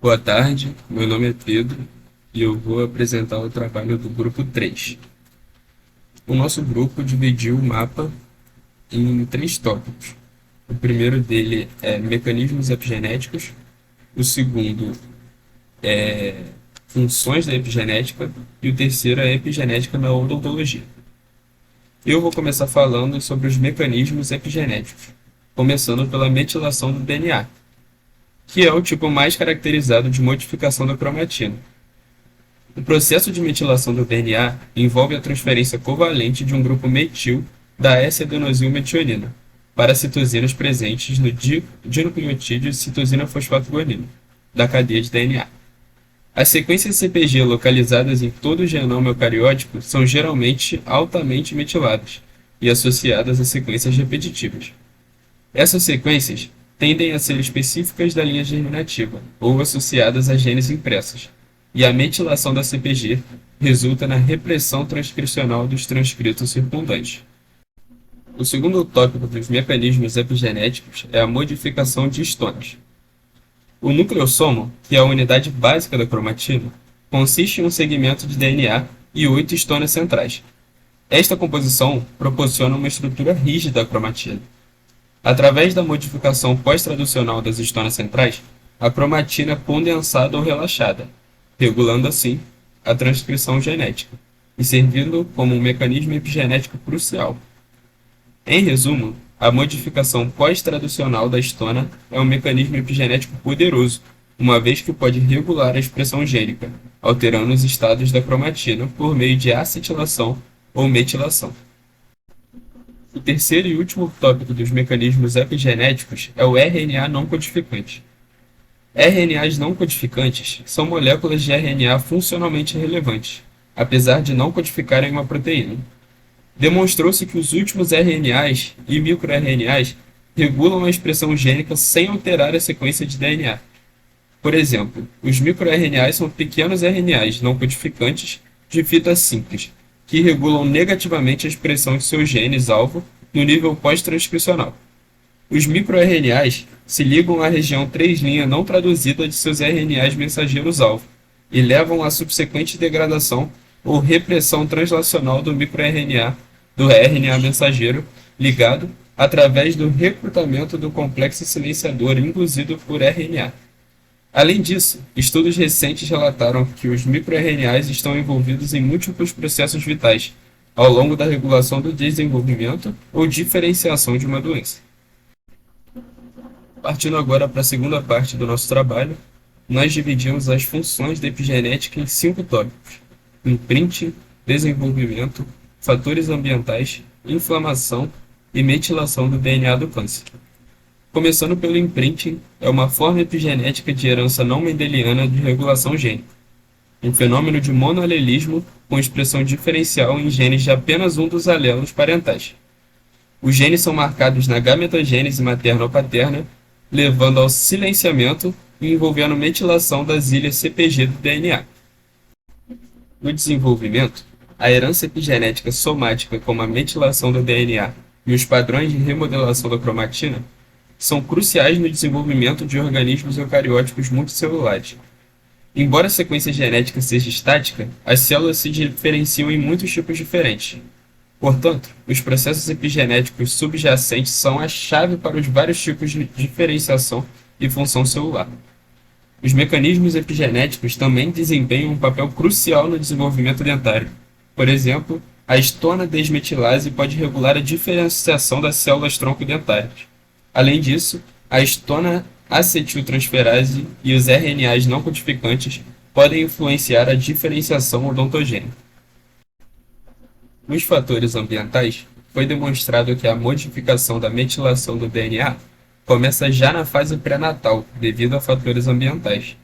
Boa tarde, meu nome é Pedro e eu vou apresentar o trabalho do grupo 3. O nosso grupo dividiu o mapa em três tópicos. O primeiro dele é mecanismos epigenéticos, o segundo é funções da epigenética e o terceiro é epigenética na odontologia. Eu vou começar falando sobre os mecanismos epigenéticos, começando pela metilação do DNA, que é o tipo mais caracterizado de modificação da cromatina. O processo de metilação do DNA envolve a transferência covalente de um grupo metil da S-adenosilmetionina para citosinas presentes no dinucleotídeo citosina-fosfato-guanina, da cadeia de DNA. As sequências CpG localizadas em todo o genoma eucariótico são geralmente altamente metiladas e associadas a sequências repetitivas. Essas sequências tendem a ser específicas da linha germinativa ou associadas a genes impressas, e a metilação da CpG resulta na repressão transcricional dos transcritos circundantes. O segundo tópico dos mecanismos epigenéticos é a modificação de histonas. O nucleossomo, que é a unidade básica da cromatina, consiste em um segmento de DNA e 8 histonas centrais. Esta composição proporciona uma estrutura rígida à cromatina. Através da modificação pós-traducional das histonas centrais, a cromatina é condensada ou relaxada, regulando assim a transcrição genética e servindo como um mecanismo epigenético crucial. Em resumo, a modificação pós-traducional da histona é um mecanismo epigenético poderoso, uma vez que pode regular a expressão gênica, alterando os estados da cromatina por meio de acetilação ou metilação. O terceiro e último tópico dos mecanismos epigenéticos é o RNA não codificante. RNAs não codificantes são moléculas de RNA funcionalmente relevantes, apesar de não codificarem uma proteína. Demonstrou-se que os últimos RNAs e microRNAs regulam a expressão gênica sem alterar a sequência de DNA. Por exemplo, os microRNAs são pequenos RNAs não codificantes de fita simples, que regulam negativamente a expressão de seus genes-alvo no nível pós-transcricional. Os microRNAs se ligam à região 3' não traduzida de seus RNAs mensageiros-alvo e levam à subsequente degradação ou repressão translacional do microRNA do RNA mensageiro ligado através do recrutamento do complexo silenciador induzido por RNA. Além disso, estudos recentes relataram que os microRNAs estão envolvidos em múltiplos processos vitais ao longo da regulação do desenvolvimento ou diferenciação de uma doença. Partindo agora para a segunda parte do nosso trabalho, nós dividimos as funções da epigenética em 5 tópicos: imprinting, desenvolvimento, fatores ambientais, inflamação e metilação do DNA do câncer. Começando pelo imprinting, é uma forma epigenética de herança não mendeliana de regulação gênica, um fenômeno de monoalelismo com expressão diferencial em genes de apenas um dos alelos parentais. Os genes são marcados na gametogênese materna ou paterna, levando ao silenciamento e envolvendo metilação das ilhas CpG do DNA. No desenvolvimento, a herança epigenética somática, como a metilação do DNA e os padrões de remodelação da cromatina, são cruciais no desenvolvimento de organismos eucarióticos multicelulares. Embora a sequência genética seja estática, as células se diferenciam em muitos tipos diferentes. Portanto, os processos epigenéticos subjacentes são a chave para os vários tipos de diferenciação e função celular. Os mecanismos epigenéticos também desempenham um papel crucial no desenvolvimento dentário. Por exemplo, a histona desmetilase pode regular a diferenciação das células tronco dentárias. Além disso, a histona acetiltransferase e os RNAs não codificantes podem influenciar a diferenciação odontogênica. Nos fatores ambientais, foi demonstrado que a modificação da metilação do DNA começa já na fase pré-natal, devido a fatores ambientais.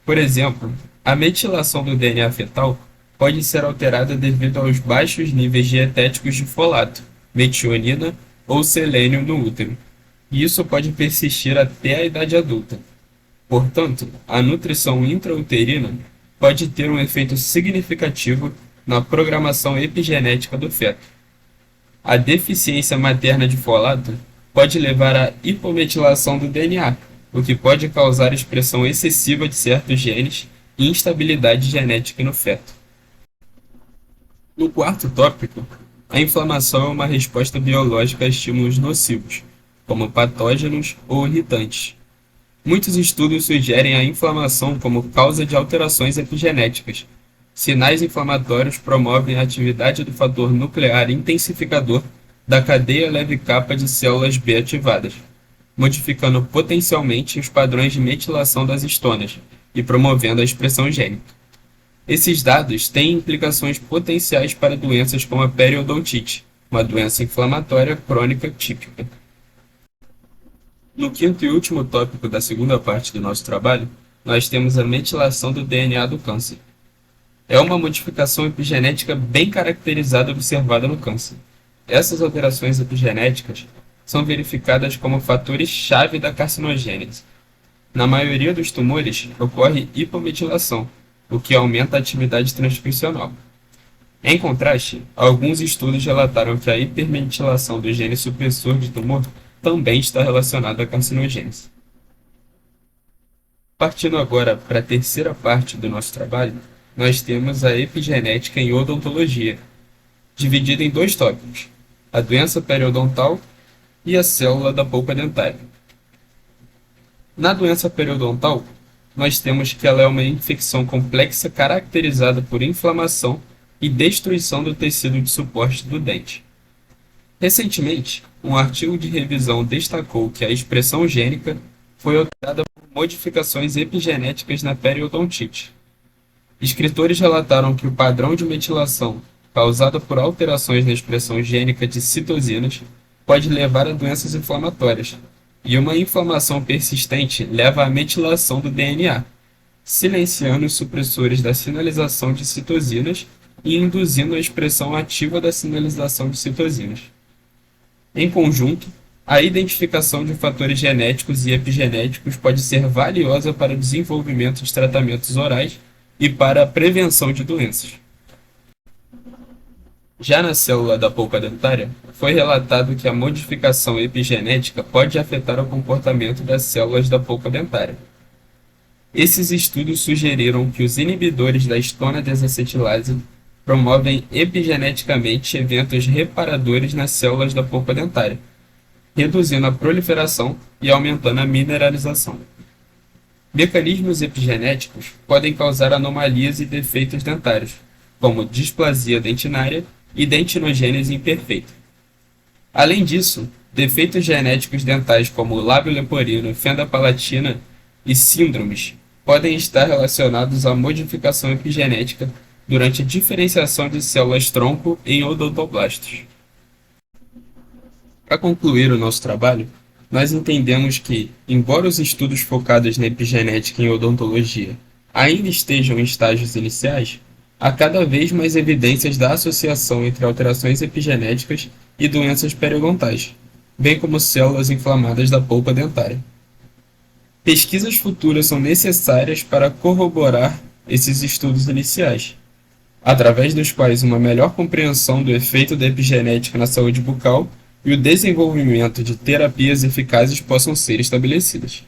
Por exemplo, a metilação do DNA fetal pode ser alterada devido aos baixos níveis dietéticos de folato, metionina ou selênio no útero, e isso pode persistir até a idade adulta. Portanto, a nutrição intrauterina pode ter um efeito significativo na programação epigenética do feto. A deficiência materna de folato pode levar à hipometilação do DNA, o que pode causar expressão excessiva de certos genes e instabilidade genética no feto. No quarto tópico, a inflamação é uma resposta biológica a estímulos nocivos, como patógenos ou irritantes. Muitos estudos sugerem a inflamação como causa de alterações epigenéticas. Sinais inflamatórios promovem a atividade do fator nuclear intensificador da cadeia leve capa de células B ativadas, modificando potencialmente os padrões de metilação das histonas e promovendo a expressão gênica. Esses dados têm implicações potenciais para doenças como a periodontite, uma doença inflamatória crônica típica. No quinto e último tópico da segunda parte do nosso trabalho, nós temos a metilação do DNA do câncer. É uma modificação epigenética bem caracterizada observada no câncer. Essas alterações epigenéticas são verificadas como fatores-chave da carcinogênese. Na maioria dos tumores, ocorre hipometilação, o que aumenta a atividade transcricional. Em contraste, alguns estudos relataram que a hipermetilação do gene supressor de tumor também está relacionada à carcinogênese. Partindo agora para a terceira parte do nosso trabalho, nós temos a epigenética em odontologia, dividida em dois tópicos: a doença periodontal e a célula da polpa dentária. Na doença periodontal, nós temos que ela é uma infecção complexa caracterizada por inflamação e destruição do tecido de suporte do dente. Recentemente, um artigo de revisão destacou que a expressão gênica foi alterada por modificações epigenéticas na periodontite. Escritores relataram que o padrão de metilação causado por alterações na expressão gênica de citosinas pode levar a doenças inflamatórias, e uma inflamação persistente leva à metilação do DNA, silenciando os supressores da sinalização de citosinas e induzindo a expressão ativa da sinalização de citosinas. Em conjunto, a identificação de fatores genéticos e epigenéticos pode ser valiosa para o desenvolvimento de tratamentos orais e para a prevenção de doenças. Já na célula da polpa dentária, foi relatado que a modificação epigenética pode afetar o comportamento das células da polpa dentária. Esses estudos sugeriram que os inibidores da histona desacetilase promovem epigeneticamente eventos reparadores nas células da polpa dentária, reduzindo a proliferação e aumentando a mineralização. Mecanismos epigenéticos podem causar anomalias e defeitos dentários, como displasia dentinária e dentinogênese imperfeita. Além disso, defeitos genéticos dentais como lábio leporino, fenda palatina e síndromes podem estar relacionados à modificação epigenética durante a diferenciação de células-tronco em odontoblastos. Para concluir o nosso trabalho, nós entendemos que, embora os estudos focados na epigenética em odontologia ainda estejam em estágios iniciais, há cada vez mais evidências da associação entre alterações epigenéticas e doenças periodontais, bem como células inflamadas da polpa dentária. Pesquisas futuras são necessárias para corroborar esses estudos iniciais, através dos quais uma melhor compreensão do efeito da epigenética na saúde bucal e o desenvolvimento de terapias eficazes possam ser estabelecidas.